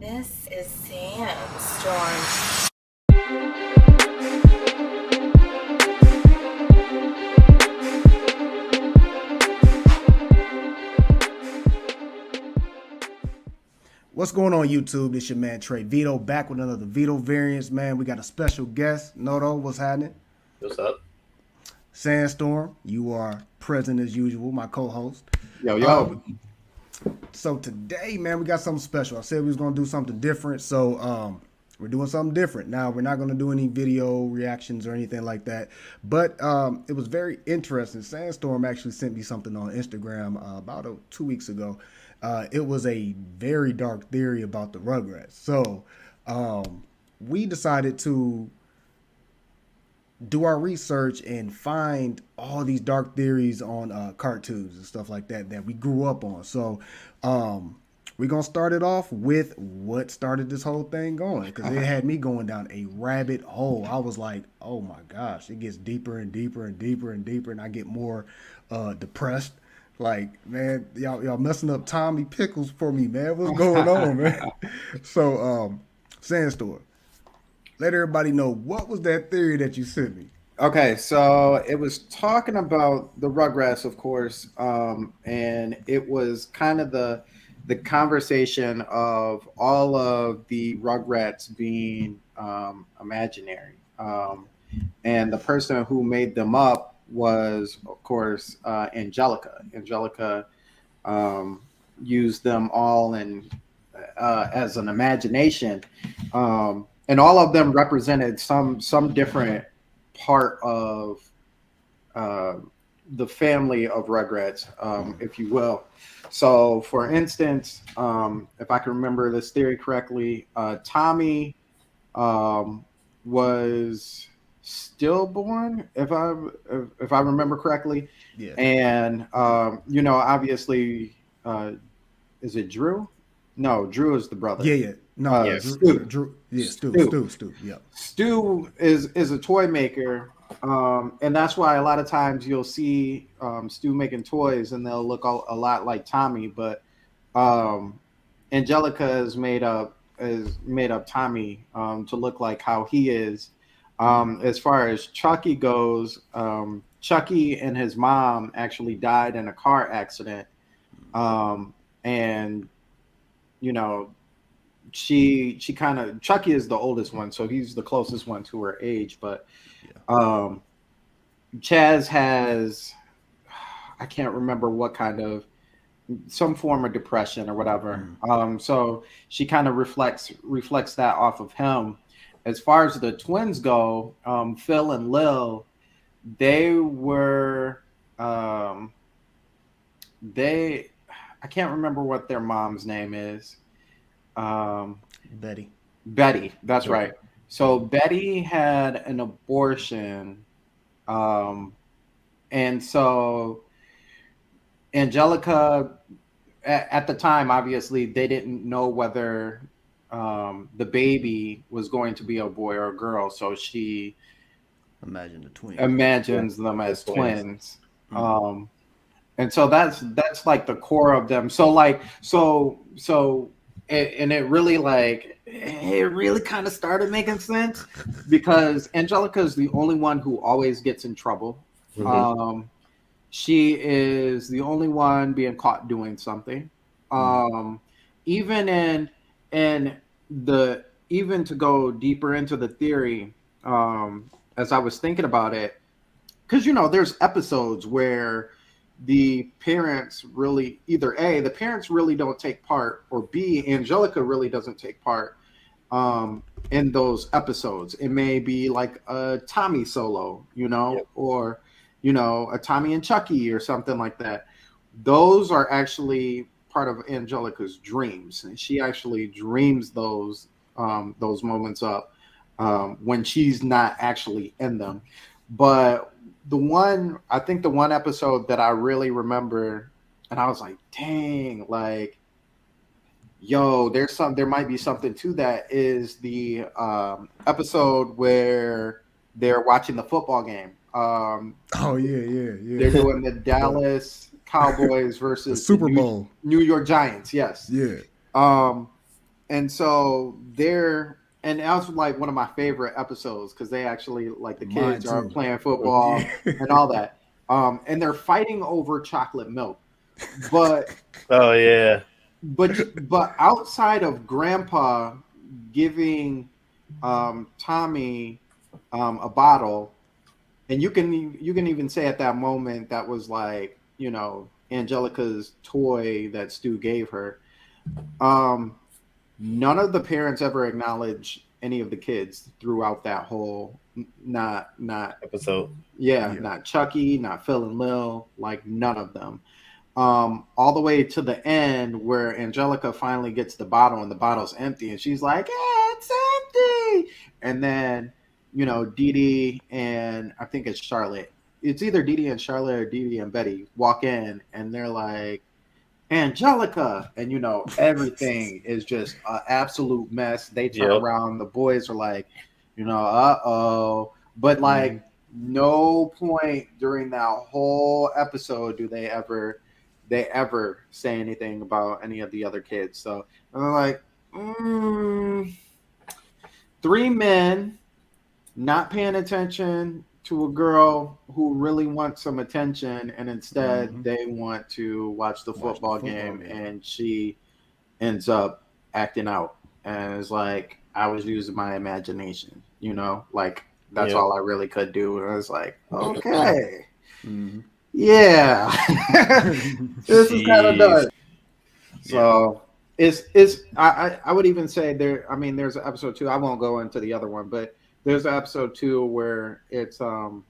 This is Sandstorm. What's going on, YouTube? This your man Trey Vito back with another Vito Variants, man. We got a special guest. Noto, what's happening? What's up? Sandstorm, you are present as usual, my co-host. Yo. So today, man, we got something special. I said we was gonna do something different, so we're doing something different. Now we're not gonna do any video reactions or anything like that, but it was very interesting. Sandstorm actually sent me something on Instagram about 2 weeks ago. It was a very dark theory about the Rugrats. So we decided to do our research and find all these dark theories on cartoons and stuff like that we grew up on. So we're gonna start it off with what started this whole thing going, because it had me going down a rabbit hole. I was like, oh my gosh, it gets deeper and deeper and deeper and deeper, and I get more depressed. Like, man, y'all messing up Tommy Pickles for me, man. What's going on, man? So Sandstorm, let everybody know, what was that theory that you sent me? Okay, so it was talking about the Rugrats, of course, and it was kind of the conversation of all of the Rugrats being imaginary, and the person who made them up was, of course, Angelica. Angelica used them all in as an imagination. And all of them represented some different part of the family of Rugrats, if you will. So, for instance, if I can remember this theory correctly, Tommy was stillborn, if I remember correctly. Yeah. And obviously, is it Drew? No, Drew is the brother. Yeah. No, Yeah, Drew. Yeah, Stu. Yeah. Stu is a toy maker, and that's why a lot of times you'll see Stu making toys, and they'll look a lot like Tommy. But Angelica is made up Tommy to look like how he is. As far as Chucky goes, Chucky and his mom actually died in a car accident, and she kind of, Chucky is the oldest one, so he's the closest one to her age. But Chaz has, I can't remember what kind of, some form of depression or whatever. So she kind of reflects that off of him. As far as the twins go, Phil and Lil, they were I can't remember what their mom's name is. Betty, that's right. So Betty had an abortion, and so Angelica, at the time, obviously they didn't know whether the baby was going to be a boy or a girl, so she imagines them as twins. And so that's like the core of them. So and it really kind of started making sense, because Angelica is the only one who always gets in trouble. She is the only one being caught doing something. Even to go deeper into the theory, as I was thinking about it, because there's episodes where the parents really, either A, the parents really don't take part, or B, Angelica really doesn't take part in those episodes. It may be like a Tommy solo, or a Tommy and Chucky or something like that. Those are actually part of Angelica's dreams, and she actually dreams those moments up when she's not actually in them. But the one episode that I really remember, and I was like, dang, like, yo, there might be something to that, is the episode where they're watching the football game. Oh yeah. They're doing the Dallas Cowboys versus the Super Bowl, New York Giants. Yes. Yeah. and so they're and that was like one of my favorite episodes because they actually like the Mine kids are too. playing football Yeah. and all that. And they're fighting over chocolate milk. But Oh yeah. but outside of Grandpa giving Tommy a bottle, and you can even say at that moment that was like, you know, Angelica's toy that Stu gave her. Um, None of the parents ever acknowledge any of the kids throughout that whole not Episode. yeah, Yeah. not Chucky, not Phil and Lil, like none of them. All the way to the end where Angelica finally gets the bottle and the bottle's empty and she's like, "Yeah, it's empty." And then, you know, Dee Dee and I think it's Charlotte. It's either Dee Dee and Charlotte or Dee Dee and Betty walk in and they're like, "Angelica," and you know everything is just an absolute mess. They turn Yep. around, the boys are like, you know, but like no point during that whole episode do they ever say anything about any of the other kids. So I'm like, three men not paying attention to a girl who really wants some attention, and instead they want to watch the football game, and she ends up acting out. And it's like, I was using my imagination, you know, like that's Yep. all I really could do. And I was like, okay, Mhm. yeah, this is kind of Jeez. done. So I would even say there. I mean, there's an episode 2. I won't go into the other one, but there's an episode 2 where it's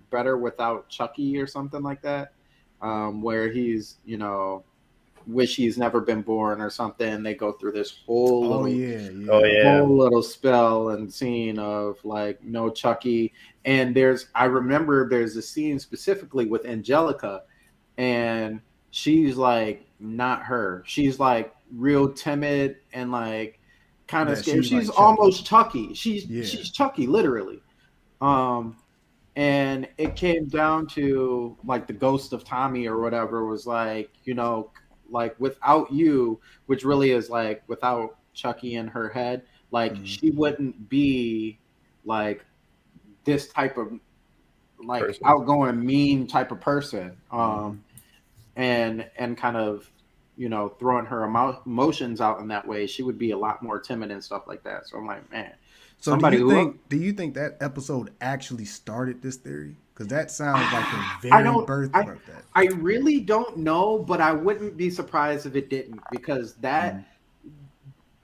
better without Chucky or something like that, where he's, you know, wish he's never been born or something. They go through this whole Oh little yeah, yeah. Oh yeah. whole little spell and scene of like no Chucky. And I remember there's a scene specifically with Angelica, and she's like not her. She's like real timid and like kind of Yeah, scared. she's like She's Chucky. almost Chucky. She's Yeah. she's Chucky literally. And it came down to like the ghost of Tommy or whatever was like, you know, like without you, which really is like without Chucky in her head, like she wouldn't be like this type of like Person. outgoing, mean type of person. And kind of, you know, throwing her emotions out in that way, she would be a lot more timid and stuff like that. So I'm like, man. So Somebody do you think that episode actually started this theory? Because that sounds like the very birth of that. I really don't know, but I wouldn't be surprised if it didn't, because that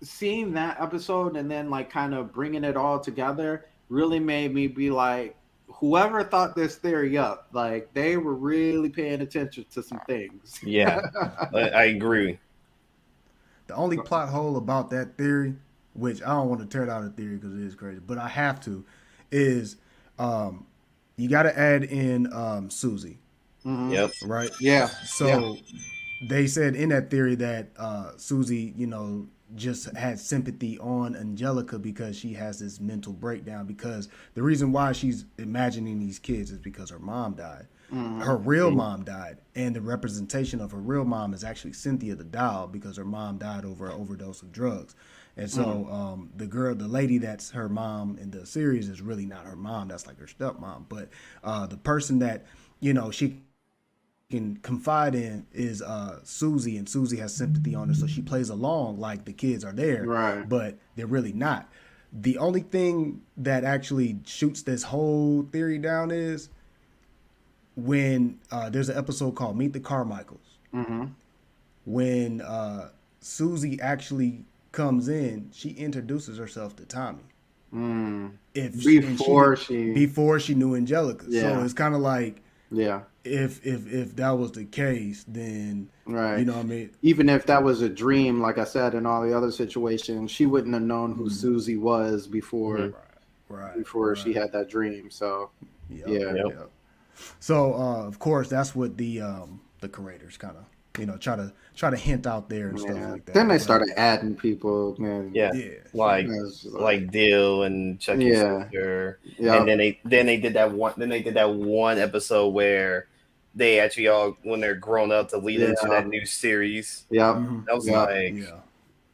seeing that episode and then like kind of bringing it all together really made me be like, whoever thought this theory up, like they were really paying attention to some things. Yeah. I agree. The only plot hole about that theory, which I don't want to tear down the theory because it is crazy, but I have to, is you got to add in Susie, Yep. right? Yeah. So they said in that theory that Susie, you know, just had sympathy on Angelica because she has this mental breakdown, because the reason why she's imagining these kids is because her mom died. Her real mom died, and the representation of her real mom is actually Cynthia the doll, because her mom died over an overdose of drugs. And so the lady that's her mom in the series is really not her mom. That's like her stepmom. But the person that, you know, she can confide in is Susie, and Susie has sympathy on her, so she plays along like the kids are there, Right. but they're really not. The only thing that actually shoots this whole theory down is when there's an episode called Meet the Carmichaels. When Susie actually comes in, she introduces herself to Tommy. Before she knew Angelica. Yeah. So it's kind of like, Yeah. if that was the case, then Right. you know what I mean? Even if that was a dream, like I said, in all the other situations, she wouldn't have known who Susie was before she had that dream. So Yep. So of course that's what the creators kind of, you know, try to hint out there and stuff like that. Then they started adding people, man. Yeah. Yeah. Like Dill and Chucky's sister. Yeah. And then they did that one episode where they actually all, when they're grown up, to lead into that new series. Yeah. Mhm. That was Yeah. like, Yeah.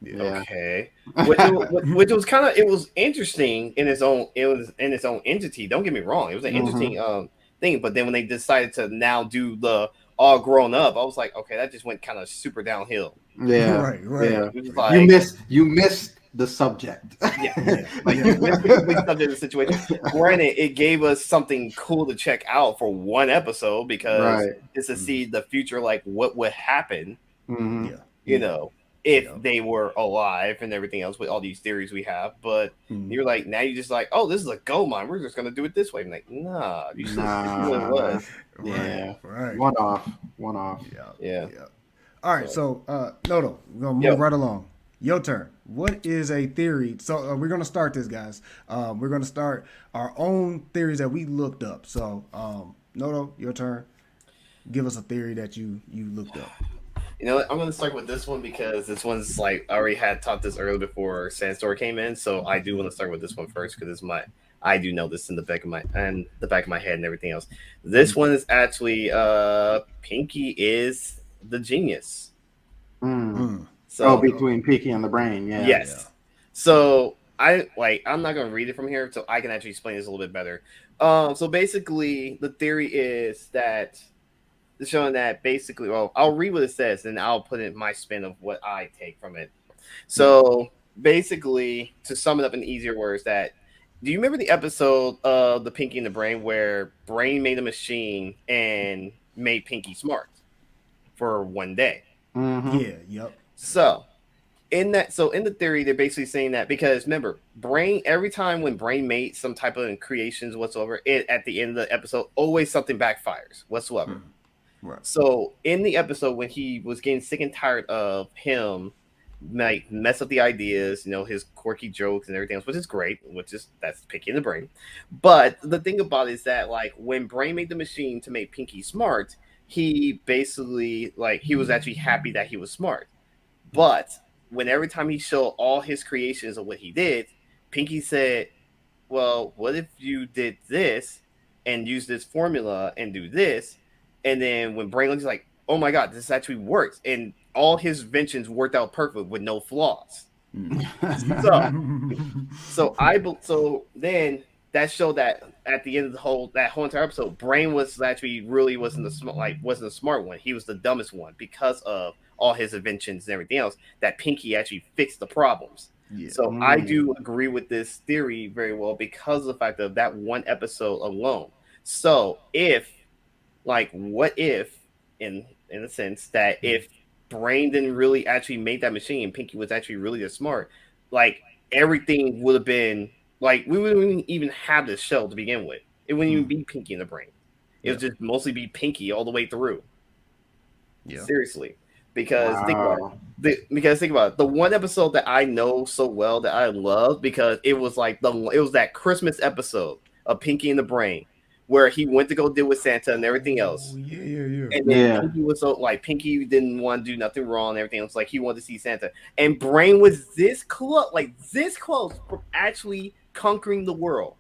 Yeah. Okay, which was kind of, it was interesting in its own, it was in its own entity. Don't get me wrong, it was an interesting thing. But then when they decided to now do the all grown up, I was like, okay, that just went kind of super downhill. Yeah. Right, right. Yeah. It was like, You missed the subject. yeah, like you missed the complete subject of the situation. Granted, it gave us something cool to check out for one episode because Right. it's to see the future, like what would happen, Mhm. Yeah. you know, if Yeah. they were alive and everything else with all these theories we have. But Mhm. you're like, now you're just like, oh, this is a gold mine. We're just gonna do it this way. I'm like, nah, you should see what it was. Yeah. Right. One off. Yeah. Yeah. Yeah. All right. So, Noto, we're gonna move right along. Your turn. What is a theory? So we're gonna start this, guys. We're gonna start our own theories that we looked up. So, Noto, your turn. Give us a theory that you looked up. You know what? I'm gonna start with this one because this one's like, I already had taught this earlier before Sandstorm came in, so I do want to start with this one first because I do know this in the back of my head and everything else. This one is actually Pinky is the genius. So between Pinky and the Brain, yeah. yes. Yeah. So I'm not gonna read it from here, so I can actually explain this a little bit better. So basically, the theory is that it's showing that basically, well, I'll read what it says and I'll put in my spin of what I take from it. So basically, to sum it up in easier words, that do you remember the episode of the Pinky and the Brain where Brain made a machine and made Pinky smart for one day? Mhm. Yeah. Yep. So in the theory, they're basically saying that because remember, Brain, every time when Brain made some type of creations whatsoever, it at the end of the episode always something backfires whatsoever. Right. So in the episode when he was getting sick and tired of him like mess up the ideas, his quirky jokes and everything else, which is great, that's Pinky in the Brain. But the thing about it is that like when Brain made the machine to make Pinky smart, he basically he was actually happy that he was smart. But when every time he showed all his creations of what he did, Pinky said, well, what if you did this and use this formula and do this? And then when Brain looks like, oh my God, this actually works. And all his inventions worked out perfect with no flaws. So then that showed that at the end of that whole entire episode, Brain was actually really wasn't a smart one. He was the dumbest one because of all his inventions and everything else, that Pinky actually fixed the problems. Yeah. So I do agree with this theory very well because of the fact of that one episode alone. So what if in a sense that if Brain didn't really actually make that machine, Pinky was actually really just smart, everything would have been we wouldn't even have this show to begin with. It wouldn't even be Pinky in the Brain. It would just mostly be Pinky all the way through. Yeah. Seriously. Because think about it. The one episode that I know so well that I love because it was it was that Christmas episode of Pinky in the Brain where he went to go deal with Santa and everything else. Oh, yeah. And then Pinky was Pinky didn't want to do nothing wrong and everything else. He wanted to see Santa. And Brain was this close from actually conquering the world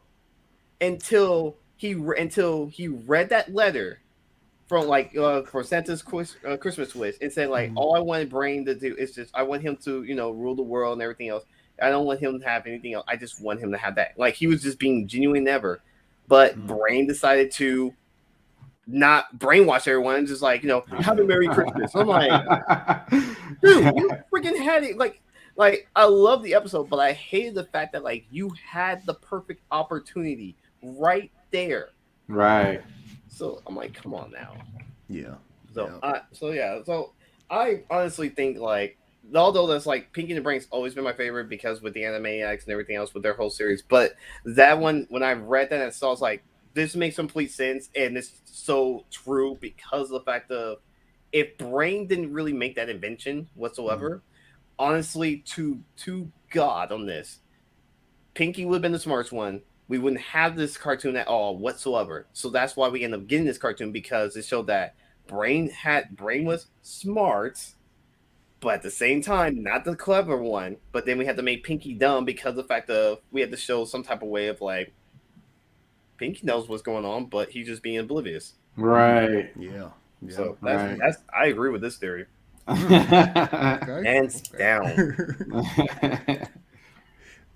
until he read that letter from for Santa's Christmas wish and said all I wanted Brain to do is just I want him to rule the world and everything else. I don't want him to have anything else. I just want him to have that. He was just being genuine ever. But Brain decided to not brainwash everyone and just have a Merry Christmas. I'm like, dude, you freaking had it. I love the episode, but I hated the fact that you had the perfect opportunity right there. Right. So I'm like, come on now. Yeah. So I honestly think although that's Pinky and the Brain's always been my favorite because with the Animaniacs and everything else with their whole series, but that one when I read that and saw, I was like, this makes complete sense and it's so true because of the fact of if Brain didn't really make that invention whatsoever, honestly, to God on this, Pinky would have been the smartest one. We wouldn't have this cartoon at all whatsoever. So that's why we end up getting this cartoon because it showed that Brain was smart, but at the same time, not the clever one. But then we had to make Pinky dumb because of the fact of we had to show some type of way of Pinky knows what's going on, but he's just being oblivious. Right. Yeah. So I agree with this theory. Okay. Hands down.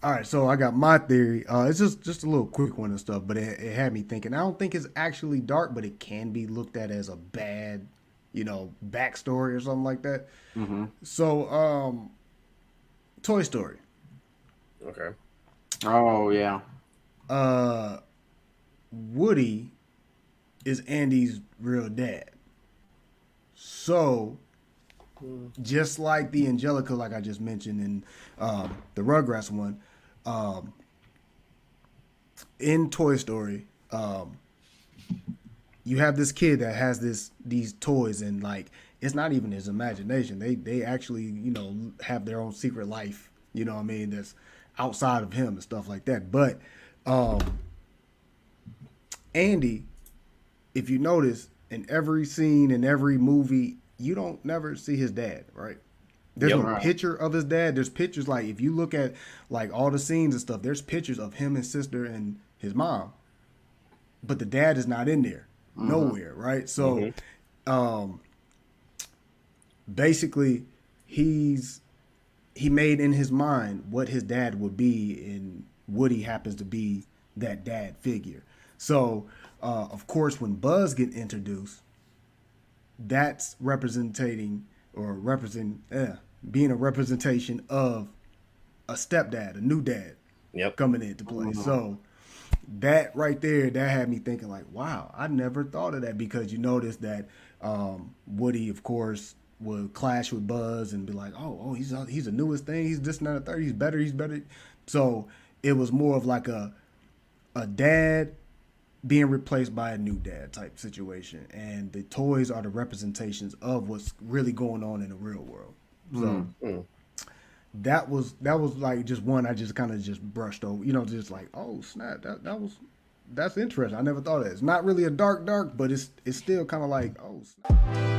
All right, so I got my theory. It's just a little quick one and stuff, but it had me thinking. I don't think it's actually dark, but it can be looked at as a bad, backstory or something like that. Hmm. So, Toy Story. Okay. Oh yeah. Woody is Andy's real dad. So, just like the Angelica, like I just mentioned in the Rugrats one, in Toy Story, you have this kid that has these toys, and like it's not even his imagination. They actually have their own secret life. You know what I mean? That's outside of him and stuff like that. But Andy, if you notice, in every scene, in every movie, you don't never see his dad, right? There's Yep. no Right. picture of his dad. There's pictures, like if you look at like all the scenes and stuff, there's pictures of him, his sister, and his mom. But the dad is not in there. Nowhere, right? So basically he made in his mind what his dad would be, and Woody happens to be that dad figure. So of course when Buzz get introduced, that's representing or being a representation of a stepdad, a new dad Yep. coming into play. So that right there, that had me thinking like, wow, I never thought of that, because you notice that Woody, of course, would clash with Buzz and be like, oh, he's the newest thing, he's this and that, and the third, he's better. So it was more of like a dad being replaced by a new dad type situation, and the toys are the representations of what's really going on in the real world. So that was like just one I just kind of just brushed over, just like, oh snap, that's interesting. I never thought of that. It's not really a dark, but it's still kind of like, oh snap.